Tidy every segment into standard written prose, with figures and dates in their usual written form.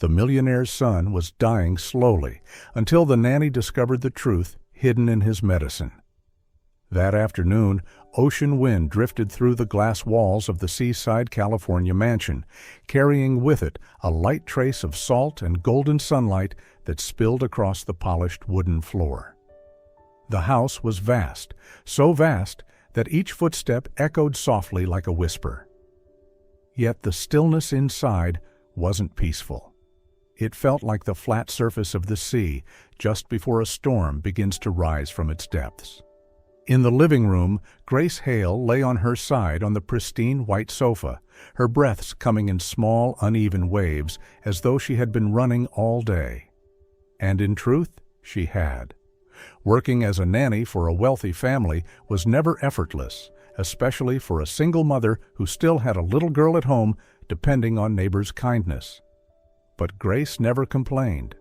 The millionaire's son was dying slowly until the nanny discovered the truth hidden in his medicine. That afternoon, ocean wind drifted through the glass walls of the seaside California mansion, carrying with it a light trace of salt and golden sunlight that spilled across the polished wooden floor. The house was vast, so vast that each footstep echoed softly like a whisper. Yet the stillness inside wasn't peaceful. It felt like the flat surface of the sea just before a storm begins to rise from its depths. In the living room, Grace Hale lay on her side on the pristine white sofa, her breaths coming in small, uneven waves as though she had been running all day. And in truth, she had. Working as a nanny for a wealthy family was never effortless, especially for a single mother who still had a little girl at home depending on neighbors' kindness. But Grace never complained.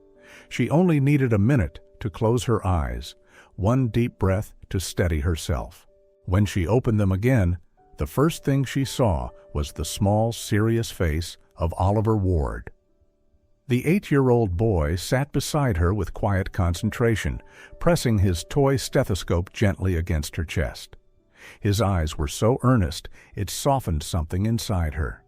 She only needed a minute to close her eyes, one deep breath to steady herself. When she opened them again, the first thing she saw was the small, serious face of Oliver Ward. The 8-year-old boy sat beside her with quiet concentration, pressing his toy stethoscope gently against her chest. His eyes were so earnest, it softened something inside her.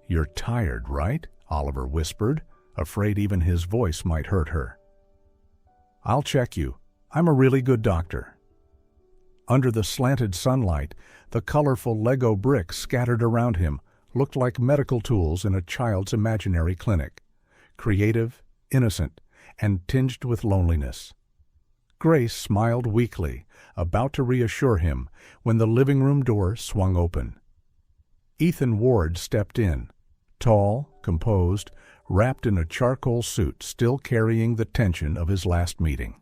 "You're tired, right?" Oliver whispered, afraid even his voice might hurt her. "I'll check you. I'm a really good doctor." Under the slanted sunlight, the colorful Lego bricks scattered around him looked like medical tools in a child's imaginary clinic, creative, innocent, and tinged with loneliness. Grace smiled weakly, about to reassure him, when the living room door swung open. Ethan Ward stepped in, tall, composed, wrapped in a charcoal suit still carrying the tension of his last meeting.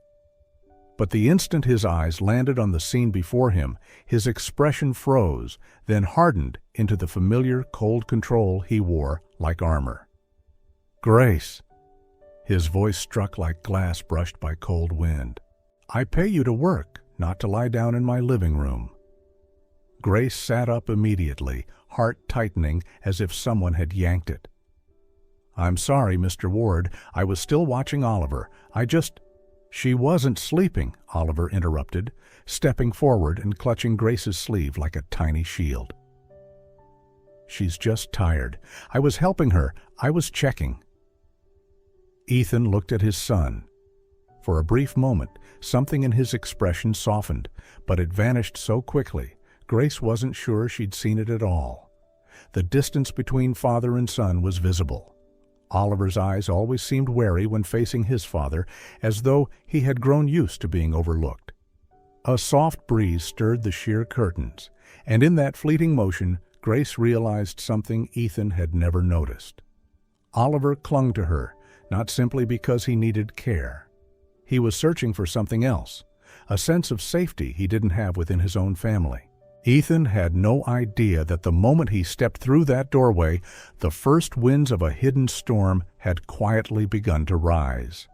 But the instant his eyes landed on the scene before him, his expression froze, then hardened into the familiar cold control he wore like armor. "Grace." His voice struck like glass brushed by cold wind. "I pay you to work, not to lie down in my living room." Grace sat up immediately, heart tightening as if someone had yanked it. "I'm sorry, Mr. Ward. I was still watching Oliver. "She wasn't sleeping," Oliver interrupted, stepping forward and clutching Grace's sleeve like a tiny shield. "She's just tired. I was helping her. I was checking." Ethan looked at his son. For a brief moment, something in his expression softened, but it vanished so quickly, Grace wasn't sure she'd seen it at all. The distance between father and son was visible. Oliver's eyes always seemed wary when facing his father, as though he had grown used to being overlooked. A soft breeze stirred the sheer curtains, and in that fleeting motion, Grace realized something Ethan had never noticed. Oliver clung to her, not simply because he needed care. He was searching for something else, a sense of safety he didn't have within his own family. Ethan had no idea that the moment he stepped through that doorway, the first winds of a hidden storm had quietly begun to rise.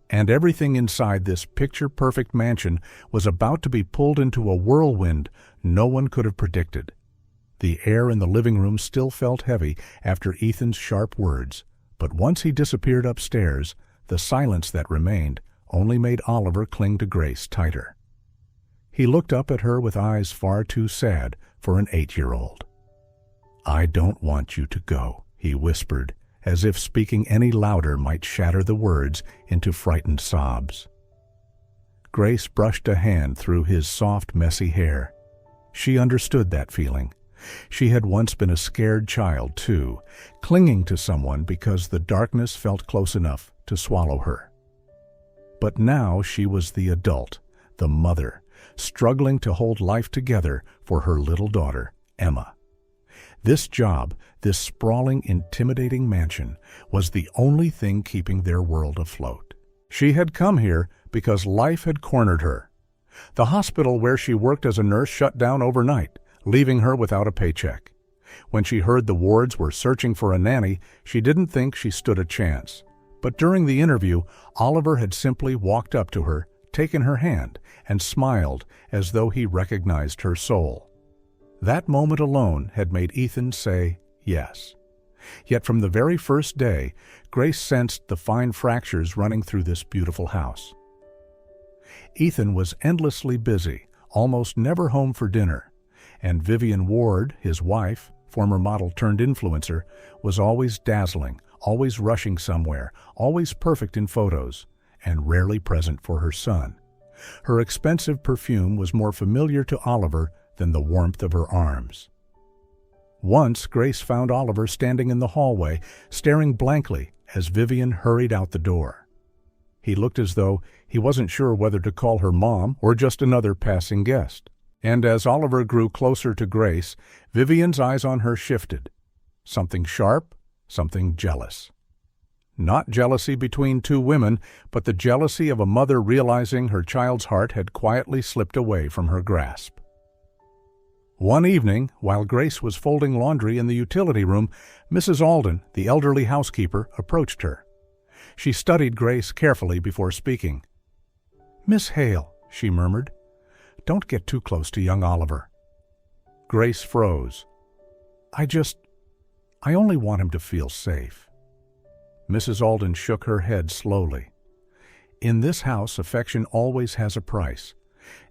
And everything inside this picture-perfect mansion was about to be pulled into a whirlwind no one could have predicted. The air in the living room still felt heavy after Ethan's sharp words, but once he disappeared upstairs, the silence that remained only made Oliver cling to Grace tighter. He looked up at her with eyes far too sad for an 8-year-old. "I don't want you to go," he whispered, as if speaking any louder might shatter the words into frightened sobs. Grace brushed a hand through his soft, messy hair. She understood that feeling. She had once been a scared child, too, clinging to someone because the darkness felt close enough to swallow her. But now she was the adult, the mother, struggling to hold life together for her little daughter, Emma. This job, this sprawling, intimidating mansion, was the only thing keeping their world afloat. She had come here because life had cornered her. The hospital where she worked as a nurse shut down overnight, leaving her without a paycheck. When she heard the Wards were searching for a nanny, she didn't think she stood a chance. But during the interview, Oliver had simply walked up to her, taken her hand, and smiled as though he recognized her soul. That moment alone had made Ethan say yes. Yet from the very first day, Grace sensed the fine fractures running through this beautiful house. Ethan was endlessly busy, almost never home for dinner, and Vivian Ward, his wife, former model-turned-influencer, was always dazzling, always rushing somewhere, always perfect in photos, and rarely present for her son. Her expensive perfume was more familiar to Oliver than the warmth of her arms. Once, Grace found Oliver standing in the hallway, staring blankly as Vivian hurried out the door. He looked as though he wasn't sure whether to call her mom or just another passing guest. And as Oliver grew closer to Grace, Vivian's eyes on her shifted. Something sharp, something jealous. Not jealousy between two women, but the jealousy of a mother realizing her child's heart had quietly slipped away from her grasp. One evening, while Grace was folding laundry in the utility room, Mrs. Alden, the elderly housekeeper, approached her. She studied Grace carefully before speaking. "Miss Hale," she murmured, "don't get too close to young Oliver." Grace froze. I only want him to feel safe." Mrs. Alden shook her head slowly. In this house, affection always has a price,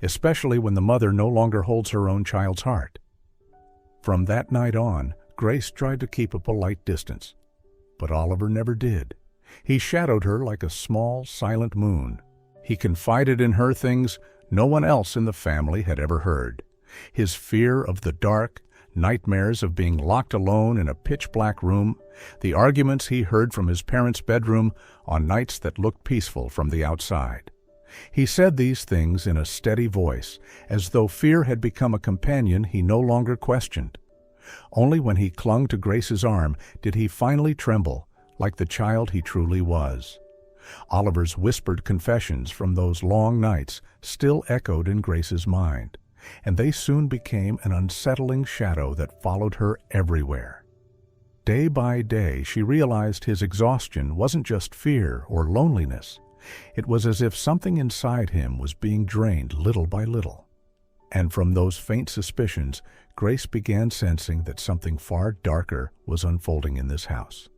especially when the mother no longer holds her own child's heart. From that night on, Grace tried to keep a polite distance, but Oliver never did. He shadowed her like a small, silent moon. He confided in her things no one else in the family had ever heard. His fear of the dark, nightmares of being locked alone in a pitch-black room, the arguments he heard from his parents' bedroom on nights that looked peaceful from the outside. He said these things in a steady voice, as though fear had become a companion he no longer questioned. Only when he clung to Grace's arm did he finally tremble, like the child he truly was. Oliver's whispered confessions from those long nights still echoed in Grace's mind, and they soon became an unsettling shadow that followed her everywhere. Day by day, she realized his exhaustion wasn't just fear or loneliness. It was as if something inside him was being drained little by little. And from those faint suspicions, Grace began sensing that something far darker was unfolding in this house.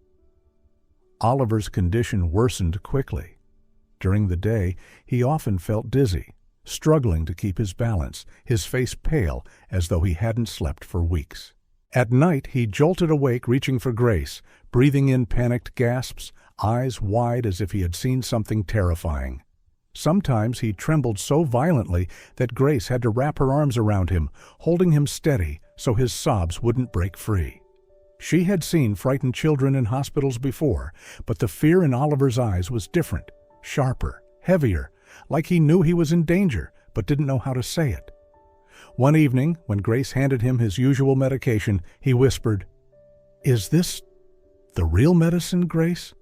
Oliver's condition worsened quickly. During the day, he often felt dizzy, struggling to keep his balance, his face pale as though he hadn't slept for weeks. At night, he jolted awake reaching for Grace, breathing in panicked gasps, eyes wide as if he had seen something terrifying. Sometimes he trembled so violently that Grace had to wrap her arms around him, holding him steady so his sobs wouldn't break free. She had seen frightened children in hospitals before, but the fear in Oliver's eyes was different, sharper, heavier, like he knew he was in danger but didn't know how to say it. One evening, when Grace handed him his usual medication, he whispered, "Is this the real medicine, Grace?"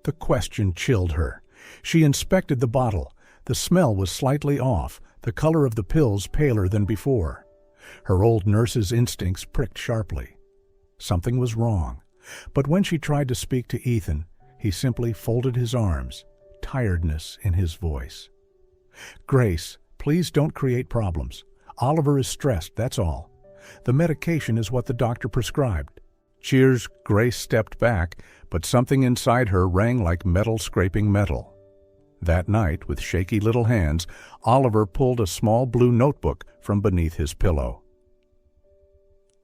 The question chilled her. She inspected the bottle. The smell was slightly off, the color of the pills paler than before. Her old nurse's instincts pricked sharply. Something was wrong. But when she tried to speak to Ethan, he simply folded his arms, tiredness in his voice. "Grace, please don't create problems. Oliver is stressed, that's all. The medication is what the doctor prescribed." Cheers, Grace stepped back, but something inside her rang like metal scraping metal. That night, with shaky little hands, Oliver pulled a small blue notebook from beneath his pillow.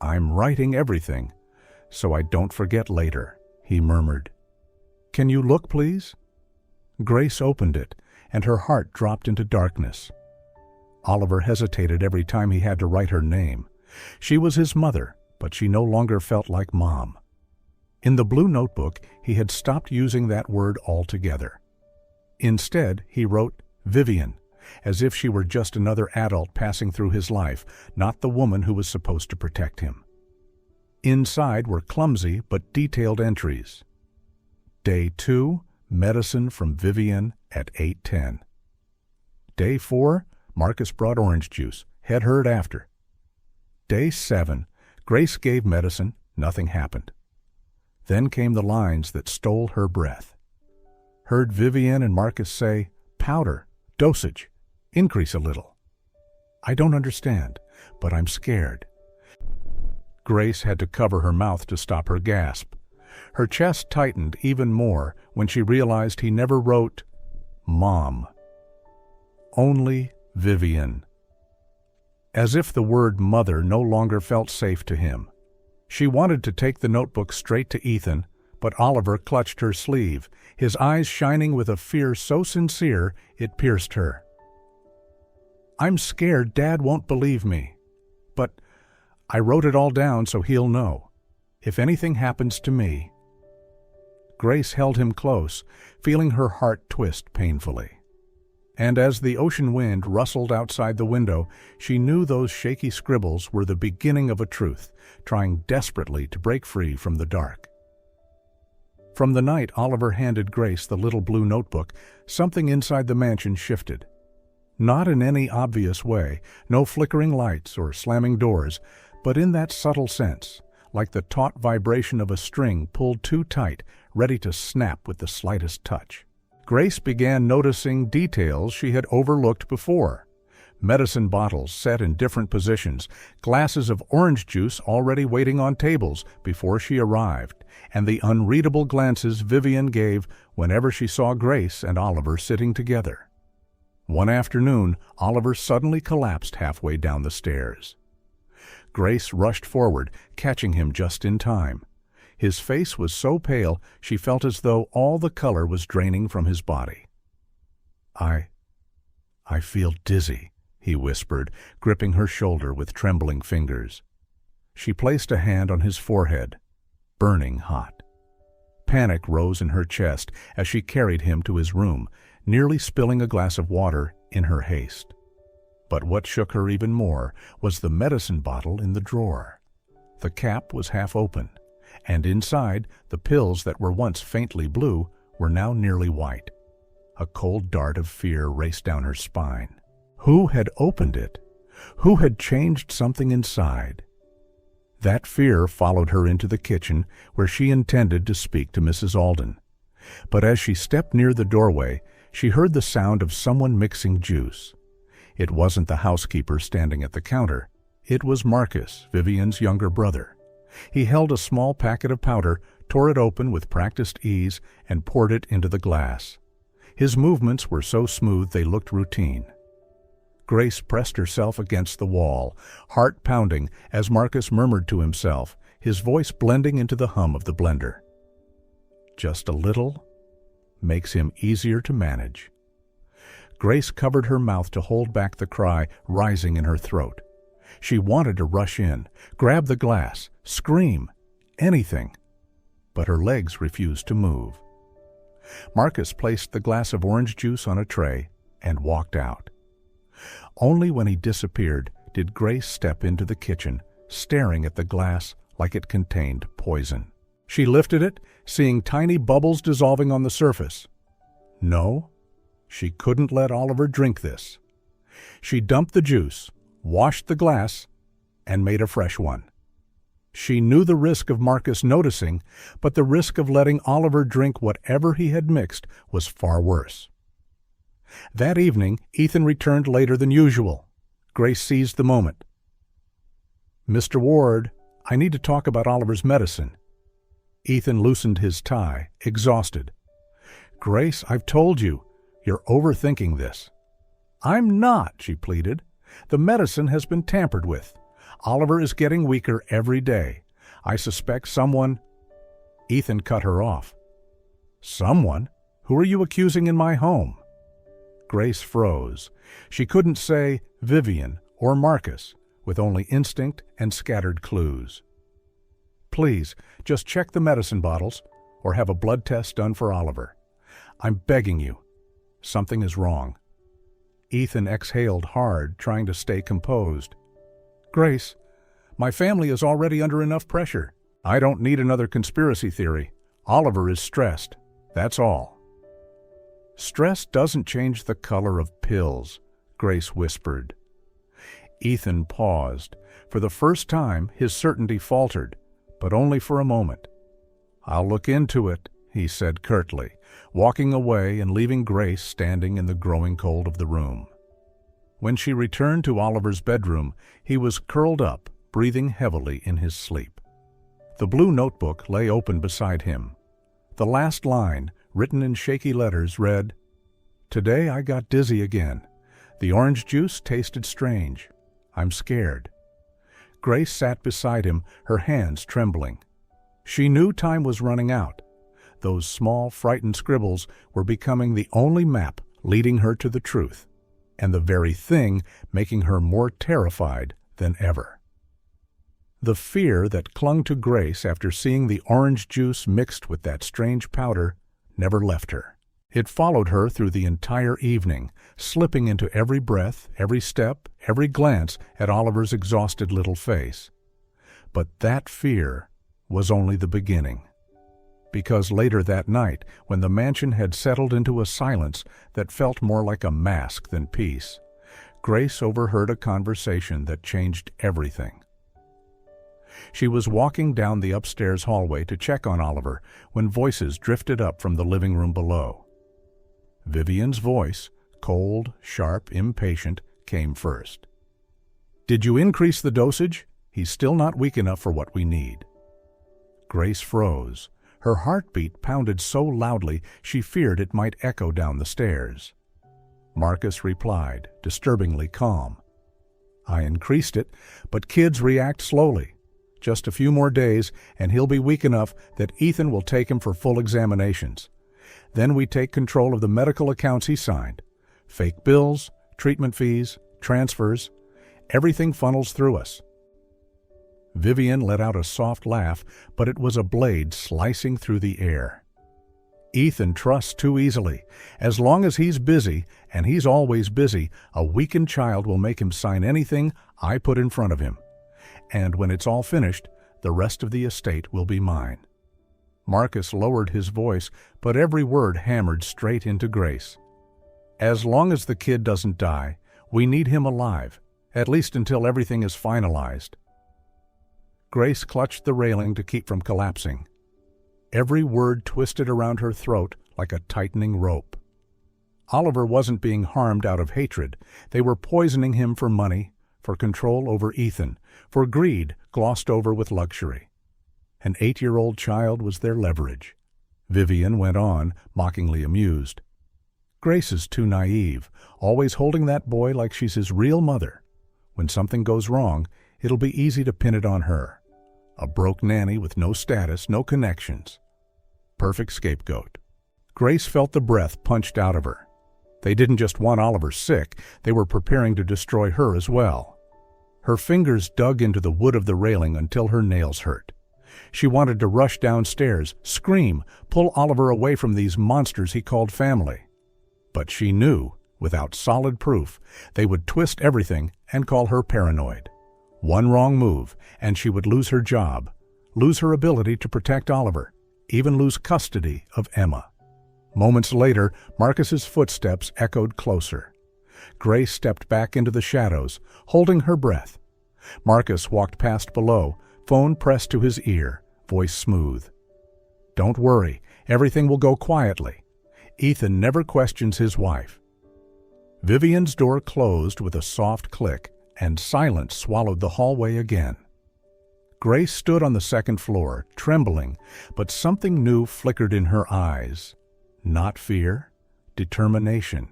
"I'm writing everything, so I don't forget later," he murmured. "Can you look, please?" Grace opened it, and her heart dropped into darkness. Oliver hesitated every time he had to write her name. She was his mother, but she no longer felt like Mom. In the blue notebook, he had stopped using that word altogether. Instead, he wrote Vivian, as if she were just another adult passing through his life, not the woman who was supposed to protect him. Inside were clumsy but detailed entries. Day 2, medicine from Vivian at 8:10. Day 4, Marcus brought orange juice, head hurt after. Day 7, Grace gave medicine, nothing happened. Then came the lines that stole her breath. Heard Vivian and Marcus say, "Powder, dosage, increase a little." "I don't understand, but I'm scared." Grace had to cover her mouth to stop her gasp. Her chest tightened even more when she realized he never wrote Mom. Only Vivian. As if the word mother no longer felt safe to him. She wanted to take the notebook straight to Ethan, but Oliver clutched her sleeve, his eyes shining with a fear so sincere it pierced her. "I'm scared Dad won't believe me. But I wrote it all down so he'll know. If anything happens to me." Grace held him close, feeling her heart twist painfully. And as the ocean wind rustled outside the window, she knew those shaky scribbles were the beginning of a truth, trying desperately to break free from the dark. From the night Oliver handed Grace the little blue notebook, something inside the mansion shifted. Not in any obvious way, no flickering lights or slamming doors, but in that subtle sense, like the taut vibration of a string pulled too tight, ready to snap with the slightest touch. Grace began noticing details she had overlooked before. Medicine bottles set in different positions, glasses of orange juice already waiting on tables before she arrived, and the unreadable glances Vivian gave whenever she saw Grace and Oliver sitting together. One afternoon, Oliver suddenly collapsed halfway down the stairs. Grace rushed forward, catching him just in time. His face was so pale she felt as though all the color was draining from his body. I feel dizzy," he whispered, gripping her shoulder with trembling fingers. She placed a hand on his forehead, burning hot. Panic rose in her chest as she carried him to his room, nearly spilling a glass of water in her haste. But what shook her even more was the medicine bottle in the drawer. The cap was half open, and inside, the pills that were once faintly blue were now nearly white. A cold dart of fear raced down her spine. Who had opened it? Who had changed something inside? That fear followed her into the kitchen, where she intended to speak to Mrs. Alden. But as she stepped near the doorway, she heard the sound of someone mixing juice. It wasn't the housekeeper standing at the counter. It was Marcus, Vivian's younger brother. He held a small packet of powder, tore it open with practiced ease, and poured it into the glass. His movements were so smooth they looked routine. Grace pressed herself against the wall, heart pounding as Marcus murmured to himself, his voice blending into the hum of the blender. "Just a little makes him easier to manage." Grace covered her mouth to hold back the cry rising in her throat. She wanted to rush in, grab the glass, scream, anything, but her legs refused to move. Marcus placed the glass of orange juice on a tray and walked out. Only when he disappeared did Grace step into the kitchen, staring at the glass like it contained poison. She lifted it, seeing tiny bubbles dissolving on the surface. No, she couldn't let Oliver drink this. She dumped the juice, washed the glass, and made a fresh one. She knew the risk of Marcus noticing, but the risk of letting Oliver drink whatever he had mixed was far worse. That evening, Ethan returned later than usual. Grace seized the moment. "Mr. Ward, I need to talk about Oliver's medicine." Ethan loosened his tie, exhausted. "Grace, I've told you, you're overthinking this." "I'm not," she pleaded. "The medicine has been tampered with. Oliver is getting weaker every day. I suspect someone—" Ethan cut her off. "Someone? Who are you accusing in my home?" Grace froze. She couldn't say Vivian or Marcus, with only instinct and scattered clues. "Please, just check the medicine bottles, or have a blood test done for Oliver. I'm begging you. Something is wrong." Ethan exhaled hard, trying to stay composed. "Grace, my family is already under enough pressure. I don't need another conspiracy theory. Oliver is stressed. That's all." "Stress doesn't change the color of pills," Grace whispered. Ethan paused. For the first time, his certainty faltered, but only for a moment. "I'll look into it," he said curtly, walking away and leaving Grace standing in the growing cold of the room. When she returned to Oliver's bedroom, he was curled up, breathing heavily in his sleep. The blue notebook lay open beside him. The last line, written in shaky letters, read, "Today I got dizzy again. The orange juice tasted strange. I'm scared." Grace sat beside him, her hands trembling. She knew time was running out. Those small, frightened scribbles were becoming the only map leading her to the truth, and the very thing making her more terrified than ever. The fear that clung to Grace after seeing the orange juice mixed with that strange powder never left her. It followed her through the entire evening, slipping into every breath, every step, every glance at Oliver's exhausted little face. But that fear was only the beginning. Because later that night, when the mansion had settled into a silence that felt more like a mask than peace, Grace overheard a conversation that changed everything. She was walking down the upstairs hallway to check on Oliver when voices drifted up from the living room below. Vivian's voice, cold, sharp, impatient, came first. "Did you increase the dosage? He's still not weak enough for what we need." Grace froze. Her heartbeat pounded so loudly she feared it might echo down the stairs. Marcus replied, disturbingly calm. "I increased it, but kids react slowly. Just a few more days, and he'll be weak enough that Ethan will take him for full examinations. Then we take control of the medical accounts he signed. Fake bills, treatment fees, transfers, everything funnels through us." Vivian let out a soft laugh, but it was a blade slicing through the air. "Ethan trusts too easily. As long as he's busy, and he's always busy, a weakened child will make him sign anything I put in front of him. And when it's all finished, the rest of the estate will be mine." Marcus lowered his voice, but every word hammered straight into Grace. "As long as the kid doesn't die, we need him alive, at least until everything is finalized." Grace clutched the railing to keep from collapsing. Every word twisted around her throat like a tightening rope. Oliver wasn't being harmed out of hatred. They were poisoning him for money, for control over Ethan, for greed glossed over with luxury. An 8-year-old child was their leverage. Vivian went on, mockingly amused. "Grace is too naive, always holding that boy like she's his real mother. When something goes wrong, it'll be easy to pin it on her. A broke nanny with no status, no connections. Perfect scapegoat." Grace felt the breath punched out of her. They didn't just want Oliver sick, they were preparing to destroy her as well. Her fingers dug into the wood of the railing until her nails hurt. She wanted to rush downstairs, scream, pull Oliver away from these monsters he called family. But she knew, without solid proof, they would twist everything and call her paranoid. One wrong move, and she would lose her job, lose her ability to protect Oliver, even lose custody of Emma. Moments later, Marcus's footsteps echoed closer. Grace stepped back into the shadows, holding her breath. Marcus walked past below, phone pressed to his ear, voice smooth. "Don't worry, everything will go quietly. Ethan never questions his wife." Vivian's door closed with a soft click, and silence swallowed the hallway again. Grace stood on the second floor, trembling, but something new flickered in her eyes. Not fear, determination,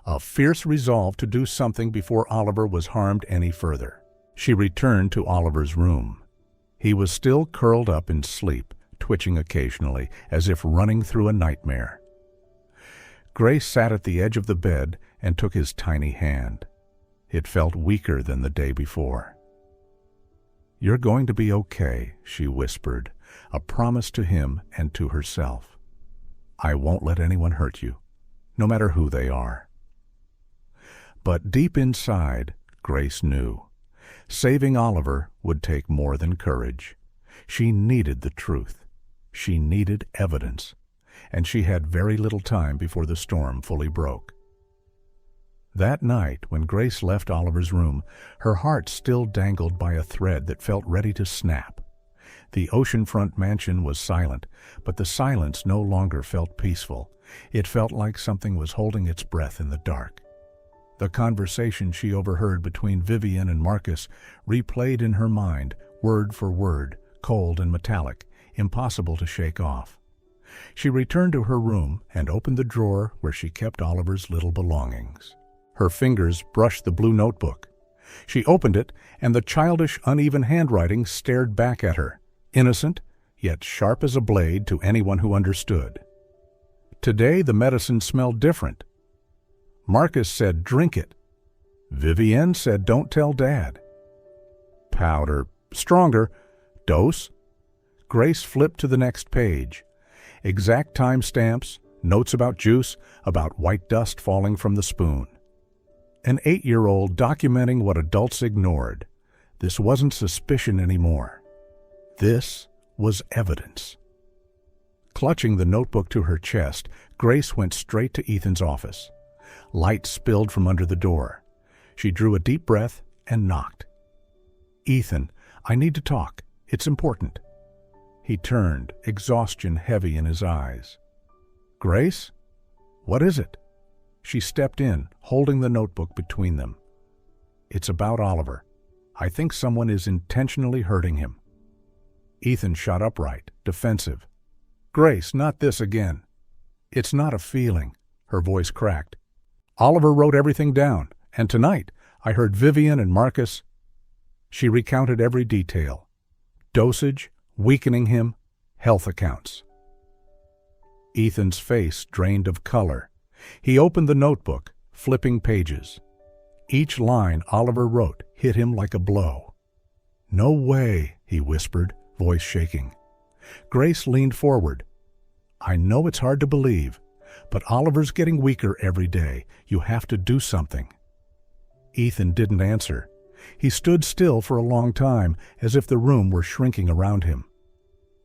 a fierce resolve to do something before Oliver was harmed any further. She returned to Oliver's room. He was still curled up in sleep, twitching occasionally, as if running through a nightmare. Grace sat at the edge of the bed and took his tiny hand. It felt weaker than the day before. "You're going to be okay," she whispered, a promise to him and to herself. "I won't let anyone hurt you, no matter who they are." But deep inside, Grace knew. Saving Oliver would take more than courage. She needed the truth. She needed evidence. And she had very little time before the storm fully broke. That night, when Grace left Oliver's room, her heart still dangled by a thread that felt ready to snap. The oceanfront mansion was silent, but the silence no longer felt peaceful. It felt like something was holding its breath in the dark. The conversation she overheard between Vivian and Marcus replayed in her mind, word for word, cold and metallic, impossible to shake off. She returned to her room and opened the drawer where she kept Oliver's little belongings. Her fingers brushed the blue notebook. She opened it, and the childish, uneven handwriting stared back at her, innocent, yet sharp as a blade to anyone who understood. Today the medicine smelled different. Marcus said, "Drink it." Vivienne said, "Don't tell Dad." Powder, stronger. Dose? Grace flipped to the next page. Exact time stamps, notes about juice, about white dust falling from the spoon. An 8-year-old documenting what adults ignored. This wasn't suspicion anymore. This was evidence. Clutching the notebook to her chest, Grace went straight to Ethan's office. Light spilled from under the door. She drew a deep breath and knocked. "Ethan, I need to talk. It's important." He turned, exhaustion heavy in his eyes. "Grace? What is it?" She stepped in, holding the notebook between them. "It's about Oliver. I think someone is intentionally hurting him." Ethan shot upright, defensive. "Grace, not this again." "It's not a feeling." Her voice cracked. "Oliver wrote everything down, and tonight I heard Vivian and Marcus." She recounted every detail. Dosage, weakening him, health accounts. Ethan's face drained of color. He opened the notebook, flipping pages. Each line Oliver wrote hit him like a blow. "No way," he whispered, voice shaking. Grace leaned forward. "I know it's hard to believe, but Oliver's getting weaker every day. You have to do something." Ethan didn't answer. He stood still for a long time, as if the room were shrinking around him.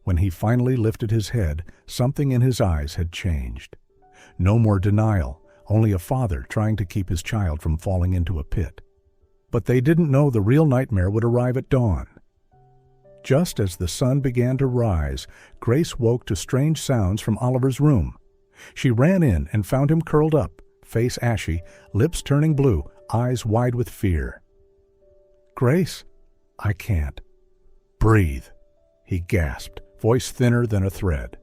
When he finally lifted his head, something in his eyes had changed. No more denial, only a father trying to keep his child from falling into a pit. But they didn't know the real nightmare would arrive at dawn. Just as the sun began to rise, Grace woke to strange sounds from Oliver's room. She ran in and found him curled up, face ashy, lips turning blue, eyes wide with fear. "Grace, I can't." "Breathe," he gasped, voice thinner than a thread.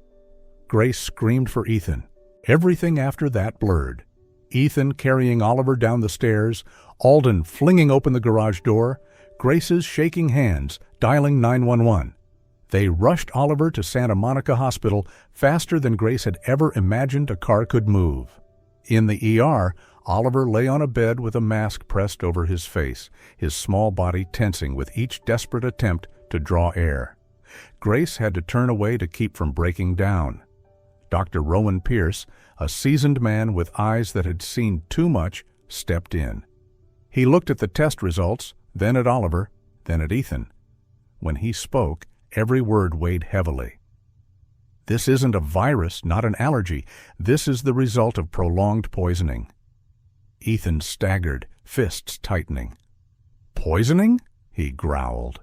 Grace screamed for Ethan. Everything after that blurred. Ethan carrying Oliver down the stairs, Alden flinging open the garage door, Grace's shaking hands, dialing 911. They rushed Oliver to Santa Monica Hospital faster than Grace had ever imagined a car could move. In the ER, Oliver lay on a bed with a mask pressed over his face, his small body tensing with each desperate attempt to draw air. Grace had to turn away to keep from breaking down. Dr. Rowan Pierce, a seasoned man with eyes that had seen too much, stepped in. He looked at the test results, then at Oliver, then at Ethan. When he spoke, every word weighed heavily. "This isn't a virus, not an allergy. This is the result of prolonged poisoning." Ethan staggered, fists tightening. "Poisoning?" he growled.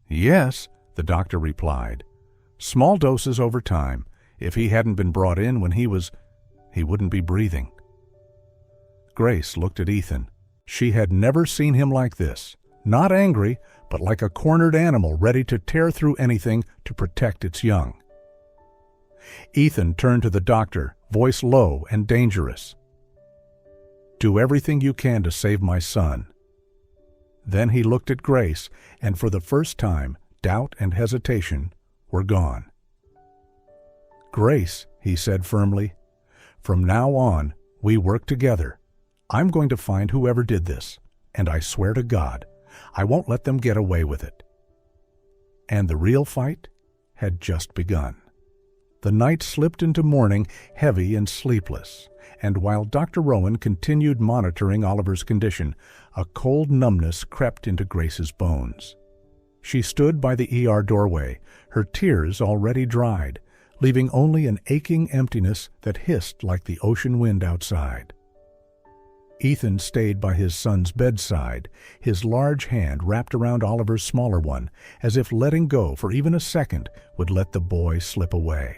"Yes," the doctor replied. "Small doses over time. If he hadn't been brought in when he wouldn't be breathing." Grace looked at Ethan. She had never seen him like this. Not angry, but like a cornered animal ready to tear through anything to protect its young. Ethan turned to the doctor, voice low and dangerous. "Do everything you can to save my son." Then he looked at Grace, and for the first time, doubt and hesitation were gone. "Grace," he said firmly, "from now on, we work together. I'm going to find whoever did this, and I swear to God, I won't let them get away with it." And the real fight had just begun. The night slipped into morning, heavy and sleepless, and while Dr. Rowan continued monitoring Oliver's condition, a cold numbness crept into Grace's bones. She stood by the ER doorway, her tears already dried, leaving only an aching emptiness that hissed like the ocean wind outside. Ethan stayed by his son's bedside, his large hand wrapped around Oliver's smaller one, as if letting go for even a second would let the boy slip away.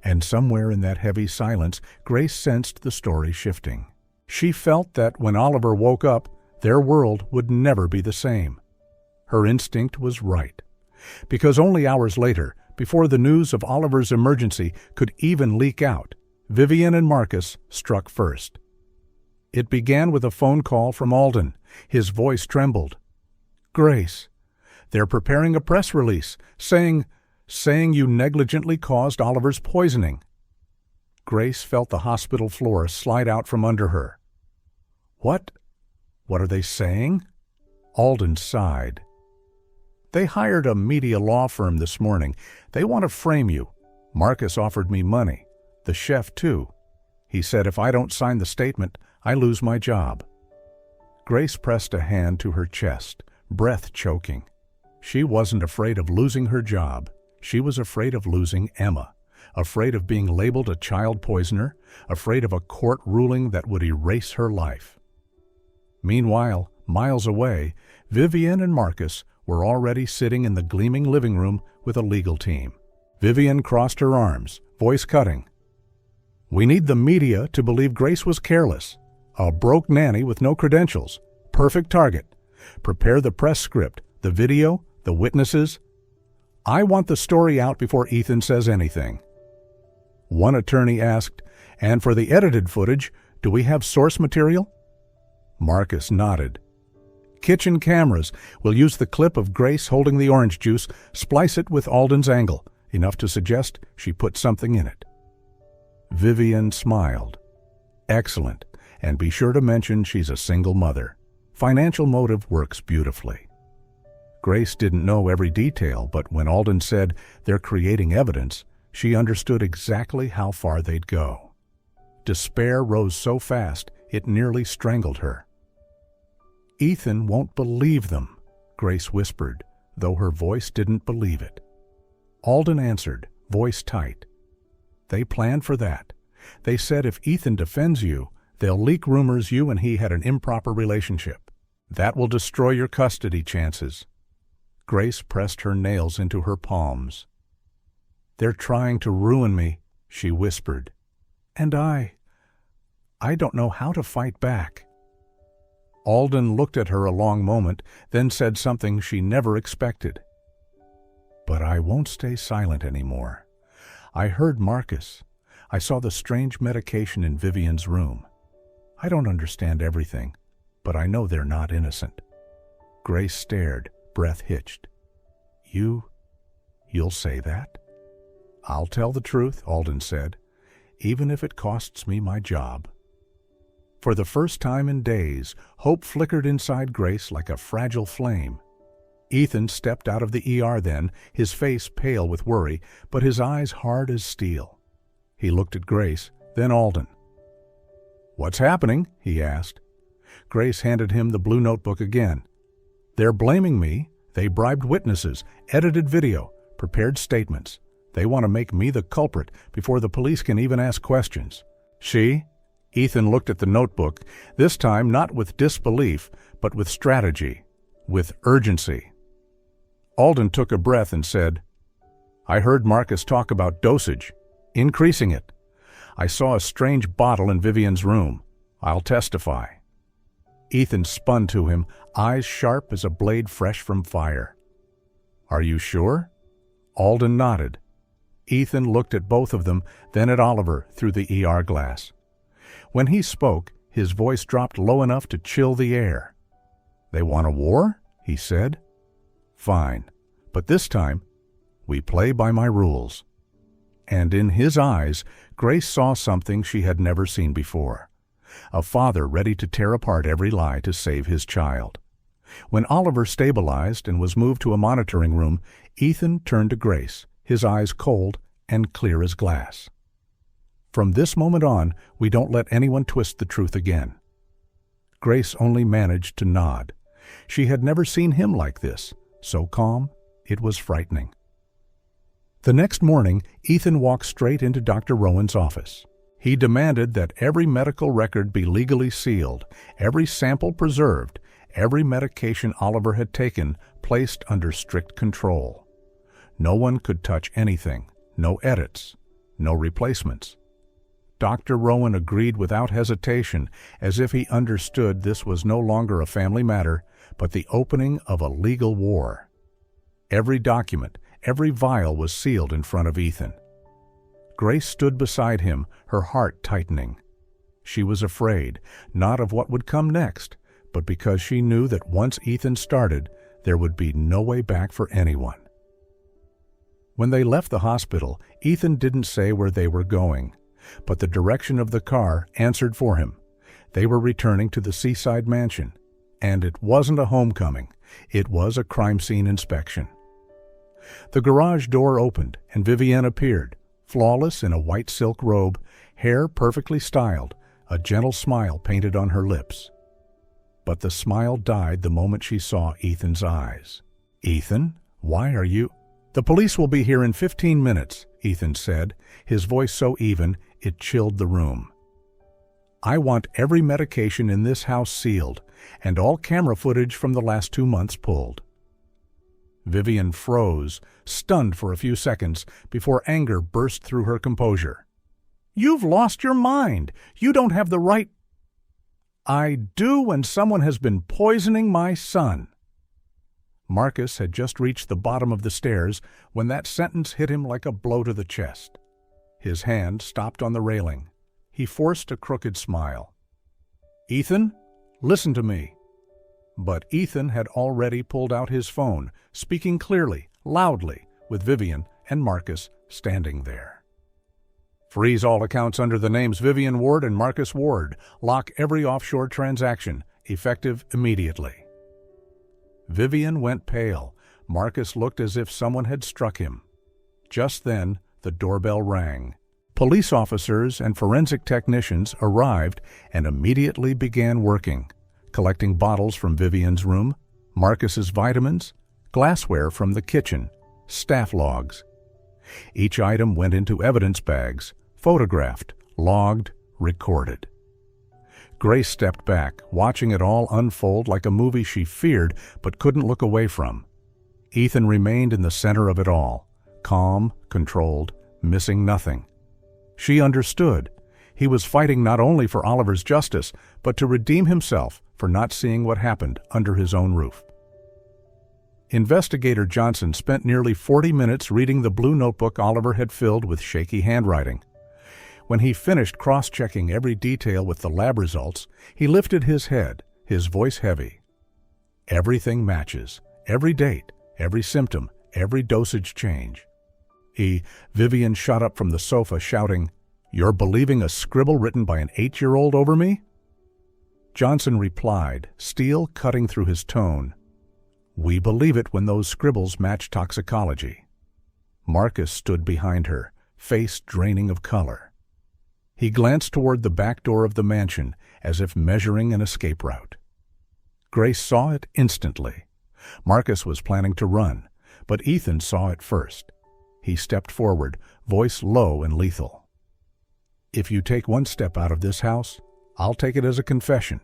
And somewhere in that heavy silence, Grace sensed the story shifting. She felt that when Oliver woke up, their world would never be the same. Her instinct was right. Because only hours later, before the news of Oliver's emergency could even leak out, Vivian and Marcus struck first. It began with a phone call from Alden. His voice trembled. "Grace, they're preparing a press release, saying you negligently caused Oliver's poisoning." Grace felt the hospital floor slide out from under her. What are they saying?" Alden sighed. "They hired a media law firm this morning. They want to frame you. Marcus offered me money. The chef, too. He said if I don't sign the statement, I lose my job." Grace pressed a hand to her chest, breath choking. She wasn't afraid of losing her job. She was afraid of losing Emma, afraid of being labeled a child poisoner, afraid of a court ruling that would erase her life. Meanwhile, miles away, Vivian and Marcus were already sitting in the gleaming living room with a legal team. Vivian crossed her arms, voice cutting. "We need the media to believe Grace was careless. A broke nanny with no credentials. Perfect target. Prepare the press script, the video, the witnesses. I want the story out before Ethan says anything." One attorney asked, "And for the edited footage, do we have source material?" Marcus nodded. "Kitchen cameras. We'll use the clip of Grace holding the orange juice, splice it with Alden's angle, enough to suggest she put something in it." Vivian smiled. "Excellent. And be sure to mention she's a single mother. Financial motive works beautifully." Grace didn't know every detail, but when Alden said they're creating evidence, she understood exactly how far they'd go. Despair rose so fast it nearly strangled her. "Ethan won't believe them," Grace whispered, though her voice didn't believe it. Alden answered, voice tight. "They planned for that. They said if Ethan defends you, they'll leak rumors you and he had an improper relationship. That will destroy your custody chances." Grace pressed her nails into her palms. "They're trying to ruin me," she whispered. "And I don't know how to fight back." Alden looked at her a long moment, then said something she never expected. "But I won't stay silent anymore. I heard Marcus. I saw the strange medication in Vivian's room. I don't understand everything, but I know they're not innocent." Grace stared, breath hitched. You'll say that?" "I'll tell the truth," Alden said, "even if it costs me my job." For the first time in days, hope flickered inside Grace like a fragile flame. Ethan stepped out of the ER then, his face pale with worry, but his eyes hard as steel. He looked at Grace, then Alden. "What's happening?" he asked. Grace handed him the blue notebook again. "They're blaming me. They bribed witnesses, edited video, prepared statements. They want to make me the culprit before the police can even ask questions." "She?" Ethan looked at the notebook, this time not with disbelief, but with strategy, with urgency. Alden took a breath and said, "I heard Marcus talk about dosage, increasing it. I saw a strange bottle in Vivian's room. I'll testify." Ethan spun to him, eyes sharp as a blade fresh from fire. "Are you sure?" Alden nodded. Ethan looked at both of them, then at Oliver through the ER glass. When he spoke, his voice dropped low enough to chill the air. "They want a war?" he said. "Fine. But this time, we play by my rules." And in his eyes, Grace saw something she had never seen before. A father ready to tear apart every lie to save his child. When Oliver stabilized and was moved to a monitoring room, Ethan turned to Grace, his eyes cold and clear as glass. "From this moment on, we don't let anyone twist the truth again." Grace only managed to nod. She had never seen him like this, so calm, it was frightening. The next morning, Ethan walked straight into Dr. Rowan's office. He demanded that every medical record be legally sealed, every sample preserved, every medication Oliver had taken placed under strict control. No one could touch anything, no edits, no replacements. Dr. Rowan agreed without hesitation, as if he understood this was no longer a family matter, but the opening of a legal war. Every document, every vial was sealed in front of Ethan. Grace stood beside him, her heart tightening. She was afraid, not of what would come next, but because she knew that once Ethan started, there would be no way back for anyone. When they left the hospital, Ethan didn't say where they were going, but the direction of the car answered for him. They were returning to the seaside mansion, and it wasn't a homecoming, it was a crime scene inspection. The garage door opened, and Vivienne appeared, flawless in a white silk robe, hair perfectly styled, a gentle smile painted on her lips. But the smile died the moment she saw Ethan's eyes. "Ethan, why are you—" "The police will be here in 15 minutes, Ethan said, his voice so even it chilled the room. "I want every medication in this house sealed, and all camera footage from the last 2 months pulled." Vivienne froze, stunned for a few seconds, before anger burst through her composure. "You've lost your mind! You don't have the right—" "I do when someone has been poisoning my son." Marcus had just reached the bottom of the stairs when that sentence hit him like a blow to the chest. His hand stopped on the railing. He forced a crooked smile. "Ethan, listen to me." But Ethan had already pulled out his phone, speaking clearly, loudly, with Vivienne and Marcus standing there. "Freeze all accounts under the names Vivienne Ward and Marcus Ward. Lock every offshore transaction, effective immediately." Vivienne went pale. Marcus looked as if someone had struck him. Just then, the doorbell rang. Police officers and forensic technicians arrived and immediately began working, collecting bottles from Vivienne's room, Marcus's vitamins, glassware from the kitchen, staff logs. Each item went into evidence bags, photographed, logged, recorded. Grace stepped back, watching it all unfold like a movie she feared but couldn't look away from. Ethan remained in the center of it all, calm, controlled, missing nothing. She understood. He was fighting not only for Oliver's justice, but to redeem himself for not seeing what happened under his own roof. Investigator Johnson spent nearly 40 minutes reading the blue notebook Oliver had filled with shaky handwriting. When he finished cross-checking every detail with the lab results, he lifted his head, his voice heavy. "Everything matches. Every date, every symptom, every dosage change." Vivienne shot up from the sofa, shouting, "You're believing a scribble written by an 8-year-old over me?" Johnson replied, steel cutting through his tone, "We believe it when those scribbles match toxicology." Marcus stood behind her, face draining of color. He glanced toward the back door of the mansion, as if measuring an escape route. Grace saw it instantly. Marcus was planning to run, but Ethan saw it first. He stepped forward, voice low and lethal. "If you take one step out of this house, I'll take it as a confession."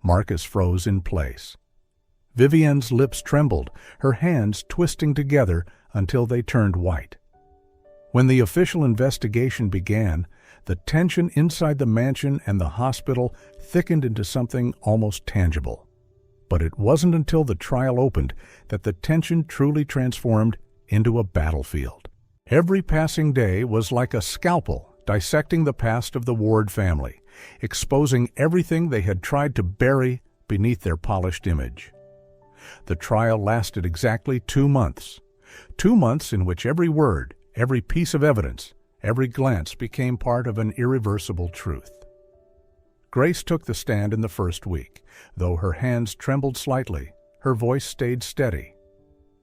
Marcus froze in place. Vivienne's lips trembled, her hands twisting together until they turned white. When the official investigation began, the tension inside the mansion and the hospital thickened into something almost tangible. But it wasn't until the trial opened that the tension truly transformed into a battlefield. Every passing day was like a scalpel dissecting the past of the Ward family, exposing everything they had tried to bury beneath their polished image. The trial lasted exactly 2 months. 2 months in which every word, every piece of evidence, every glance became part of an irreversible truth. Grace took the stand in the first week. Though her hands trembled slightly, her voice stayed steady.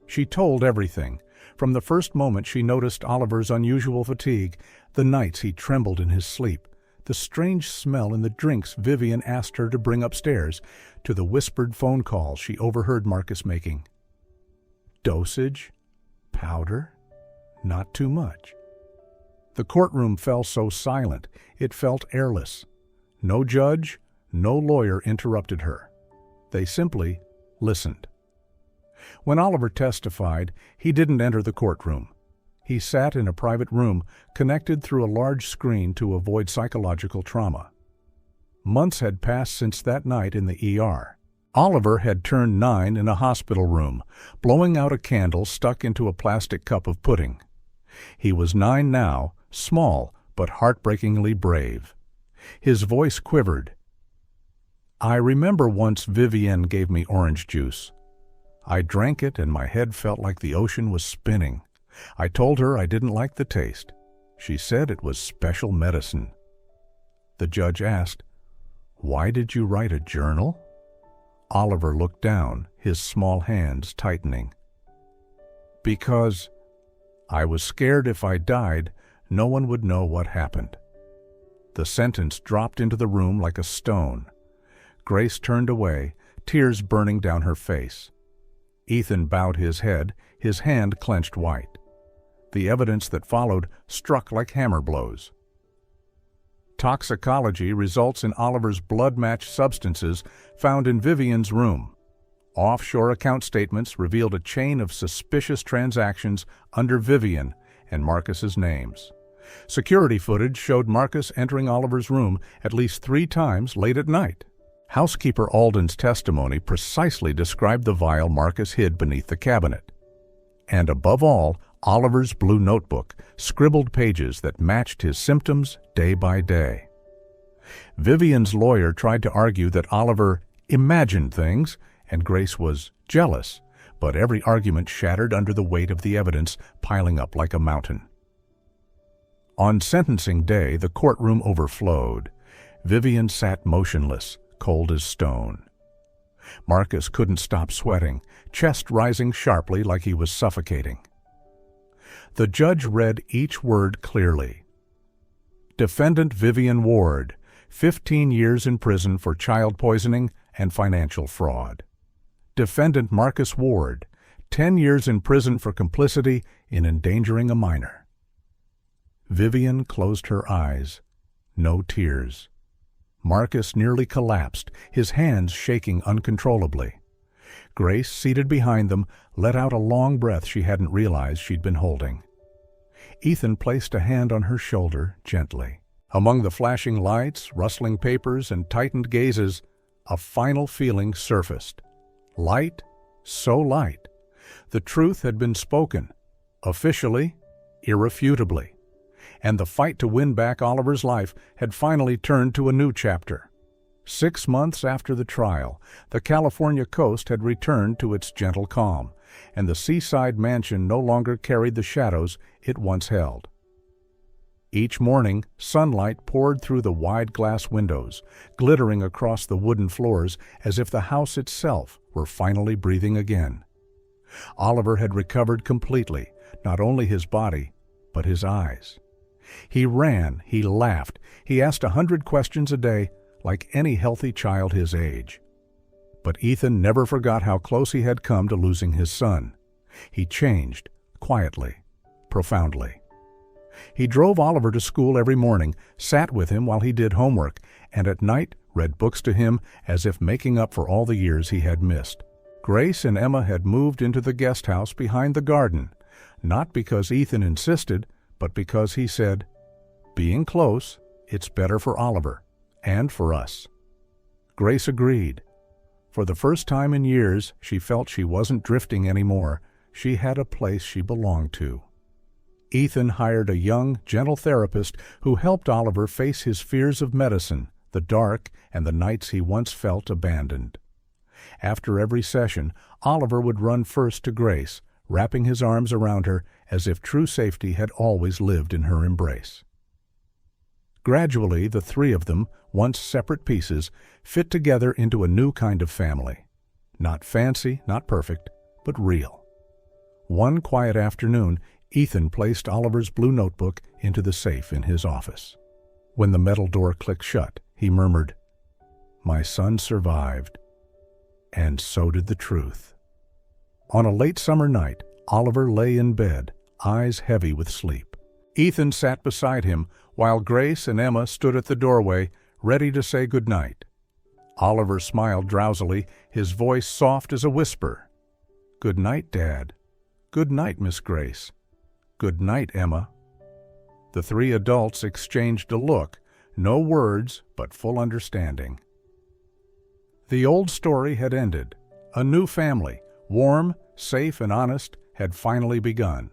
She told everything. From the first moment she noticed Oliver's unusual fatigue, the nights he trembled in his sleep, the strange smell in the drinks Vivienne asked her to bring upstairs, to the whispered phone calls she overheard Marcus making. Dosage? Powder? Not too much. The courtroom fell so silent, it felt airless. No judge, no lawyer interrupted her. They simply listened. When Oliver testified, he didn't enter the courtroom. He sat in a private room, connected through a large screen to avoid psychological trauma. Months had passed since that night in the ER. Oliver had turned 9 in a hospital room, blowing out a candle stuck into a plastic cup of pudding. He was 9 now, small but heartbreakingly brave. His voice quivered. "I remember once Vivienne gave me orange juice. I drank it and my head felt like the ocean was spinning. I told her I didn't like the taste. She said it was special medicine." The judge asked, "Why did you write a journal?" Oliver looked down, his small hands tightening. "Because I was scared if I died, no one would know what happened." The sentence dropped into the room like a stone. Grace turned away, tears burning down her face. Ethan bowed his head, his hand clenched white. The evidence that followed struck like hammer blows. Toxicology results in Oliver's blood-matched substances found in Vivienne's room. Offshore account statements revealed a chain of suspicious transactions under Vivienne and Marcus's names. Security footage showed Marcus entering Oliver's room at least 3 times late at night. Housekeeper Alden's testimony precisely described the vial Marcus hid beneath the cabinet. And above all, Oliver's blue notebook, scribbled pages that matched his symptoms day by day. Vivienne's lawyer tried to argue that Oliver imagined things and Grace was jealous, but every argument shattered under the weight of the evidence piling up like a mountain. On sentencing day, the courtroom overflowed. Vivienne sat motionless, cold as stone. Marcus couldn't stop sweating, chest rising sharply like he was suffocating. The judge read each word clearly. Defendant Vivienne Ward, 15 years in prison for child poisoning and financial fraud. Defendant Marcus Ward, 10 years in prison for complicity in endangering a minor. Vivienne closed her eyes. No tears. Marcus nearly collapsed, his hands shaking uncontrollably. Grace, seated behind them, let out a long breath she hadn't realized she'd been holding. Ethan placed a hand on her shoulder gently. Among the flashing lights, rustling papers, and tightened gazes, a final feeling surfaced. Light, so light. The truth had been spoken, officially, irrefutably. And the fight to win back Oliver's life had finally turned to a new chapter. 6 months after the trial, the California coast had returned to its gentle calm, and the seaside mansion no longer carried the shadows it once held. Each morning, sunlight poured through the wide glass windows, glittering across the wooden floors as if the house itself were finally breathing again. Oliver had recovered completely, not only his body, but his eyes. He ran, he laughed, he asked 100 questions a day, like any healthy child his age. But Ethan never forgot how close he had come to losing his son. He changed, quietly, profoundly. He drove Oliver to school every morning, sat with him while he did homework, and at night read books to him as if making up for all the years he had missed. Grace and Emma had moved into the guest house behind the garden, not because Ethan insisted, but because he said, "Being close, it's better for Oliver, and for us." Grace agreed. For the first time in years, she felt she wasn't drifting anymore. She had a place she belonged to. Ethan hired a young, gentle therapist who helped Oliver face his fears of medicine, the dark, and the nights he once felt abandoned. After every session, Oliver would run first to Grace, wrapping his arms around her as if true safety had always lived in her embrace. Gradually, the 3 of them, once separate pieces, fit together into a new kind of family. Not fancy, not perfect, but real. One quiet afternoon, Ethan placed Oliver's blue notebook into the safe in his office. When the metal door clicked shut, he murmured, "My son survived, and so did the truth." On a late summer night, Oliver lay in bed, eyes heavy with sleep. Ethan sat beside him, while Grace and Emma stood at the doorway, ready to say goodnight. Oliver smiled drowsily, his voice soft as a whisper. "Good night, Dad. Good night, Miss Grace. Good night, Emma." The 3 adults exchanged a look, no words, but full understanding. The old story had ended. A new family, warm, safe, and honest, had finally begun.